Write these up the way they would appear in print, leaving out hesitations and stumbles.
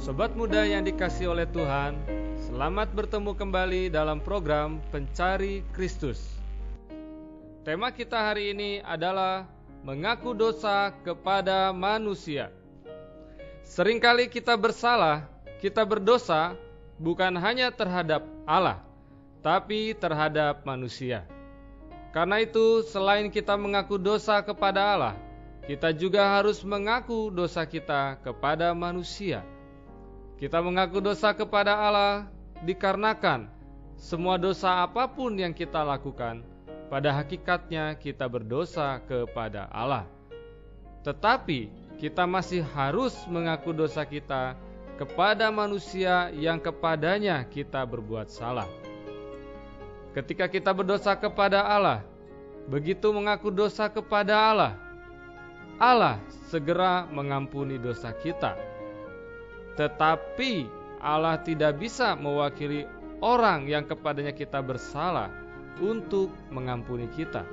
Sobat muda yang dikasihi oleh Tuhan, selamat bertemu kembali dalam program Pencari Kristus. Tema kita hari ini adalah mengaku dosa kepada manusia. Seringkali kita bersalah, kita berdosa bukan hanya terhadap Allah, tapi terhadap manusia. Karena itu, selain kita mengaku dosa kepada Allah, kita juga harus mengaku dosa kita kepada manusia. Kita mengaku dosa kepada Allah dikarenakan semua dosa apapun yang kita lakukan, pada hakikatnya kita berdosa kepada Allah. Tetapi kita masih harus mengaku dosa kita kepada manusia yang kepadanya kita berbuat salah. Ketika kita berdosa kepada Allah, begitu mengaku dosa kepada Allah, Allah segera mengampuni dosa kita. Tetapi Allah tidak bisa mewakili orang yang kepadanya kita bersalah untuk mengampuni kita.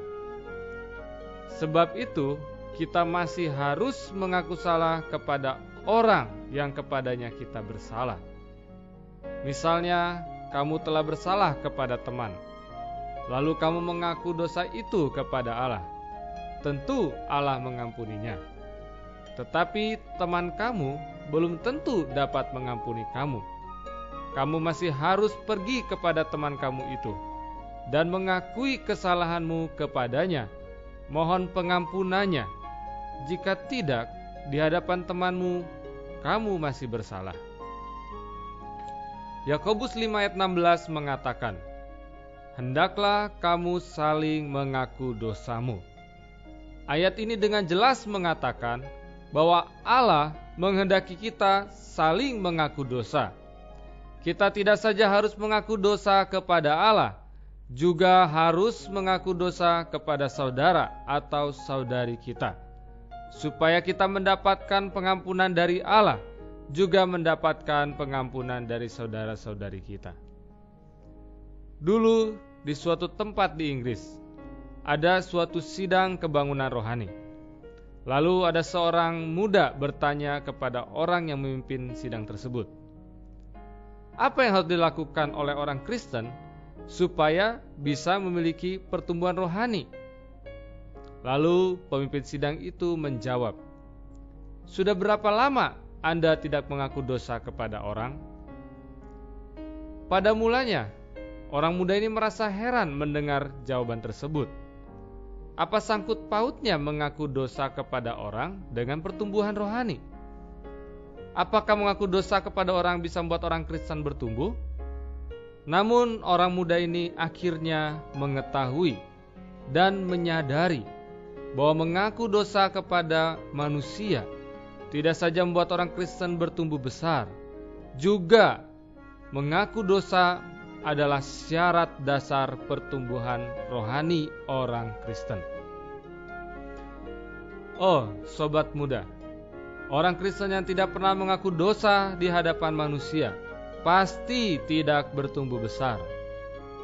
Sebab itu, kita masih harus mengaku salah kepada orang yang kepadanya kita bersalah. Misalnya, kamu telah bersalah kepada teman, lalu kamu mengaku dosa itu kepada Allah. Tentu Allah mengampuninya. Tetapi teman kamu belum tentu dapat mengampuni kamu. Kamu masih harus pergi kepada teman kamu itu dan mengakui kesalahanmu kepadanya. Mohon pengampunannya. Jika tidak, di hadapan temanmu, kamu masih bersalah. Yakobus 5 ayat 16 mengatakan, hendaklah kamu saling mengaku dosamu. Ayat ini dengan jelas mengatakan bahwa Allah menghendaki kita saling mengaku dosa. Kita tidak saja harus mengaku dosa kepada Allah, juga harus mengaku dosa kepada saudara atau saudari kita, supaya kita mendapatkan pengampunan dari Allah, juga mendapatkan pengampunan dari saudara-saudari kita. Dulu di suatu tempat di Inggris, ada suatu sidang kebangunan rohani. Lalu ada seorang muda bertanya kepada orang yang memimpin sidang tersebut, apa yang harus dilakukan oleh orang Kristen supaya bisa memiliki pertumbuhan rohani? Lalu pemimpin sidang itu menjawab, sudah berapa lama Anda tidak mengaku dosa kepada orang? Pada mulanya, orang muda ini merasa heran mendengar jawaban tersebut. Apa sangkut pautnya mengaku dosa kepada orang dengan pertumbuhan rohani? Apakah mengaku dosa kepada orang bisa membuat orang Kristen bertumbuh? Namun orang muda ini akhirnya mengetahui dan menyadari bahwa mengaku dosa kepada manusia tidak saja membuat orang Kristen bertumbuh besar, juga mengaku dosa adalah syarat dasar pertumbuhan rohani orang Kristen. Oh, sobat muda, orang Kristen yang tidak pernah mengaku dosa di hadapan manusia pasti tidak bertumbuh besar.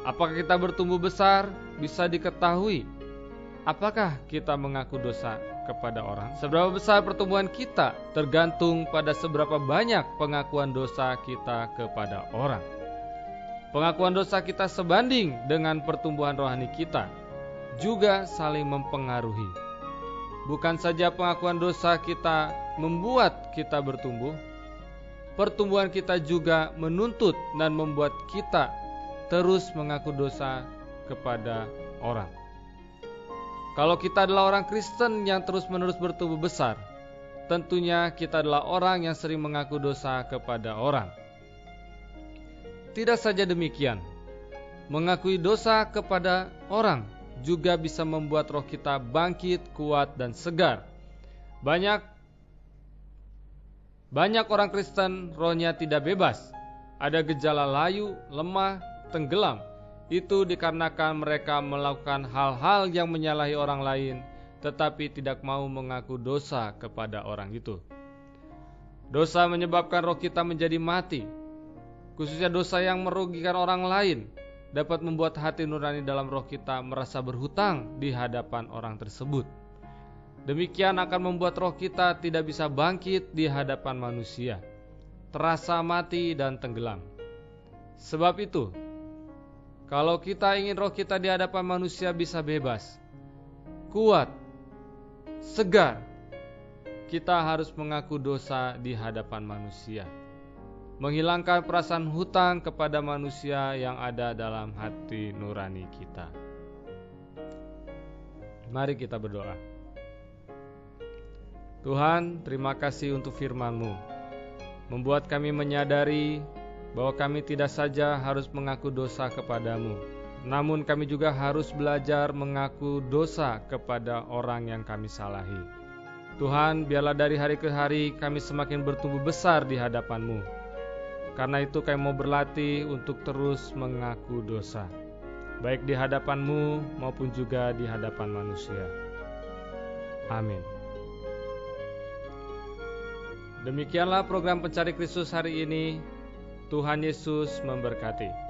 Apakah kita bertumbuh besar bisa diketahui apakah kita mengaku dosa kepada orang. Seberapa besar pertumbuhan kita tergantung pada seberapa banyak pengakuan dosa kita kepada orang. Pengakuan dosa kita sebanding dengan pertumbuhan rohani kita, juga saling mempengaruhi. Bukan saja pengakuan dosa kita membuat kita bertumbuh, pertumbuhan kita juga menuntut dan membuat kita terus mengaku dosa kepada orang. Kalau kita adalah orang Kristen yang terus-menerus bertumbuh besar, tentunya kita adalah orang yang sering mengaku dosa kepada orang. Tidak saja demikian, mengakui dosa kepada orang juga bisa membuat roh kita bangkit, kuat, dan segar. Banyak orang Kristen rohnya tidak bebas. Ada gejala layu, lemah, tenggelam. Itu dikarenakan mereka melakukan hal-hal yang menyalahi orang lain, tetapi tidak mau mengaku dosa kepada orang itu. Dosa menyebabkan roh kita menjadi mati. Khususnya dosa yang merugikan orang lain dapat membuat hati nurani dalam roh kita merasa berhutang di hadapan orang tersebut. Demikian akan membuat roh kita tidak bisa bangkit di hadapan manusia. terasa mati dan tenggelam. Sebab itu, kalau kita ingin roh kita di hadapan manusia bisa bebas, kuat, segar, kita harus mengaku dosa di hadapan manusia. Menghilangkan perasaan hutang kepada manusia yang ada dalam hati nurani kita. Mari kita berdoa. Tuhan, terima kasih untuk firman-Mu. Membuat kami menyadari bahwa kami tidak saja harus mengaku dosa kepadamu, namun kami juga harus belajar mengaku dosa kepada orang yang kami salahi. Tuhan, biarlah dari hari ke hari kami semakin bertumbuh besar di hadapan-Mu. Karena itu kami mau berlatih untuk terus mengaku dosa, baik di hadapan-Mu maupun juga di hadapan manusia. Amin. Demikianlah program Pencari Kristus hari ini. Tuhan Yesus memberkati.